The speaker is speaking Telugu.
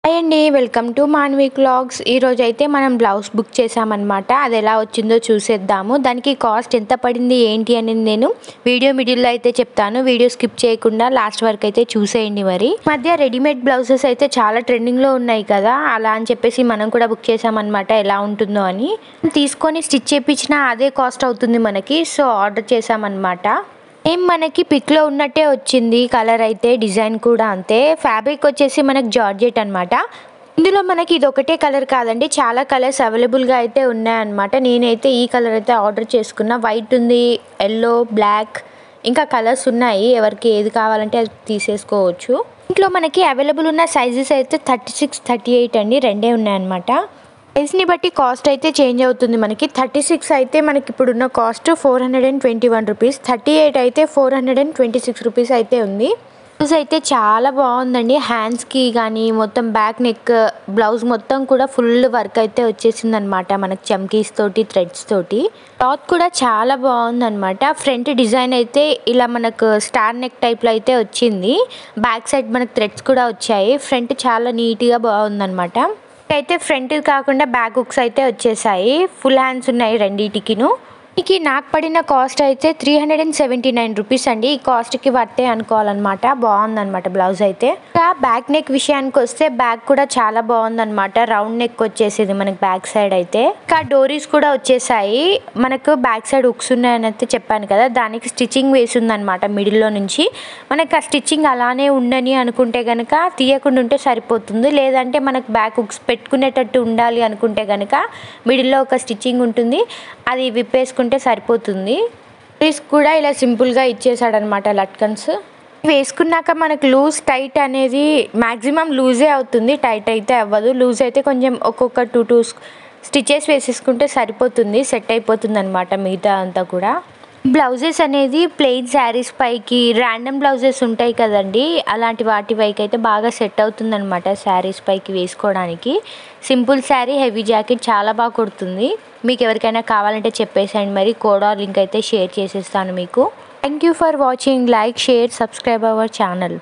హాయ్ అండి, వెల్కమ్ టు మాన్వి వ్లాగ్స్. ఈరోజు అయితే మనం బ్లౌజ్ బుక్ చేసామన్నమాట. అది ఎలా వచ్చిందో చూసేద్దాము. దానికి కాస్ట్ ఎంత పడింది ఏంటి అనేది నేను వీడియో మిడిల్లో అయితే చెప్తాను. వీడియో స్కిప్ చేయకుండా లాస్ట్ వరకు అయితే చూసేయండి. మరి మధ్య రెడీమేడ్ బ్లౌజెస్ అయితే చాలా ట్రెండింగ్లో ఉన్నాయి కదా, అలా అని చెప్పేసి మనం కూడా బుక్ చేసామన్నమాట. ఎలా ఉంటుందో అని తీసుకొని స్టిచ్ చేయించినా అదే కాస్ట్ అవుతుంది మనకి. సో ఆర్డర్ చేసామన్నమాట. మనకి పిక్లో ఉన్నట్టే వచ్చింది. కలర్ అయితే డిజైన్ కూడా అంతే. ఫ్యాబ్రిక్ వచ్చేసి మనకి జార్జెట్ అనమాట. ఇందులో మనకి ఇది ఒకటే కలర్ కాదండి, చాలా కలర్స్ అవైలబుల్గా అయితే ఉన్నాయన్నమాట. నేనైతే ఈ కలర్ అయితే ఆర్డర్ చేసుకున్నా. వైట్ ఉంది, ఎల్లో, బ్లాక్, ఇంకా కలర్స్ ఉన్నాయి. ఎవరికి ఏది కావాలంటే అది తీసేసుకోవచ్చు. ఇంట్లో మనకి అవైలబుల్ ఉన్న సైజెస్ అయితే 36, 38 అండి, రెండే ఉన్నాయన్నమాట. సైజ్ని బట్టి కాస్ట్ అయితే చేంజ్ అవుతుంది. మనకి 36 అయితే మనకి ఇప్పుడున్న కాస్ట్ 421 రూపీస్, 38 అయితే 426 రూపీస్ అయితే ఉంది. బ్లౌజ్ అయితే చాలా బాగుందండి. హ్యాండ్స్కి కానీ మొత్తం బ్యాక్ నెక్ బ్లౌజ్ మొత్తం కూడా ఫుల్ వర్క్ అయితే వచ్చేసింది అనమాట. మనకి చమ్కీస్ తోటి, థ్రెడ్స్ తోటి. క్లాత్ కూడా చాలా బాగుందన్నమాట. ఫ్రంట్ డిజైన్ అయితే ఇలా మనకు స్టార్ నెక్ టైప్లో అయితే వచ్చింది. బ్యాక్ సైడ్ మనకు థ్రెడ్స్ కూడా వచ్చాయి. ఫ్రంట్ చాలా నీట్గా బాగుందన్నమాట. అయితే ఫ్రంట్ కాకుండా బ్యాక్ హుక్స్ అయితే వచ్చేసాయి. ఫుల్ హ్యాండ్స్ ఉన్నాయి రెండింటికిను. నాకు పడిన కాస్ట్ అయితే 379 రూపీస్ అండి. ఈ కాస్ట్కి వర్తే అనుకోవాలన్నమాట. బాగుందన్నమాట బ్లౌజ్ అయితే. ఇంకా బ్యాక్ నెక్ విషయానికి వస్తే బ్యాక్ కూడా చాలా బాగుందన్నమాట. రౌండ్ నెక్ వచ్చేసింది మనకి బ్యాక్ సైడ్ అయితే. ఇంకా డోరీస్ కూడా వచ్చేసాయి. మనకు బ్యాక్ సైడ్ హుక్స్ ఉన్నాయని అయితే చెప్పాను కదా, దానికి స్టిచ్చింగ్ వేసి ఉందన్నమాట మిడిల్లో నుంచి. మనకు ఆ స్టిచ్చింగ్ అలానే ఉండని అనుకుంటే కనుక తీయకుండా ఉంటే సరిపోతుంది. లేదంటే మనకు బ్యాక్ హుక్స్ పెట్టుకునేటట్టు ఉండాలి అనుకుంటే కనుక మిడిల్లో ఒక స్టిచ్చింగ్ ఉంటుంది, అది విప్పేసుకుంటే సరిపోతుంది. పీస్ కూడా ఇలా సింపుల్గా ఇచ్చేసాడనమాట లట్కన్స్. వేసుకున్నాక మనకు లూజ్ టైట్ అనేది మ్యాక్సిమం లూజే అవుతుంది, టైట్ అయితే అవ్వదు. లూజ్ అయితే కొంచెం ఒక్కొక్క 2 స్టిచెస్ వేసేసుకుంటే సరిపోతుంది, సెట్ అయిపోతుంది అనమాట మిగతా అంతా కూడా. బ్లౌజెస్ అనేది ప్లెయిన్ శారీస్ పైకి, ర్యాండమ్ బ్లౌజెస్ ఉంటాయి కదండి, అలాంటి వాటి పైకి అయితే బాగా సెట్ అవుతుందన్నమాట. శారీస్ పైకి వేసుకోవడానికి సింపుల్ శారీ, హెవీ జాకెట్ చాలా బాగా కుడుతుంది. మీకు ఎవరికైనా కావాలంటే చెప్పేసేయండి. మరి కోడ్ లింక్ అయితే షేర్ చేసేస్తాను మీకు. Thank you for watching. Like, share, subscribe our channel.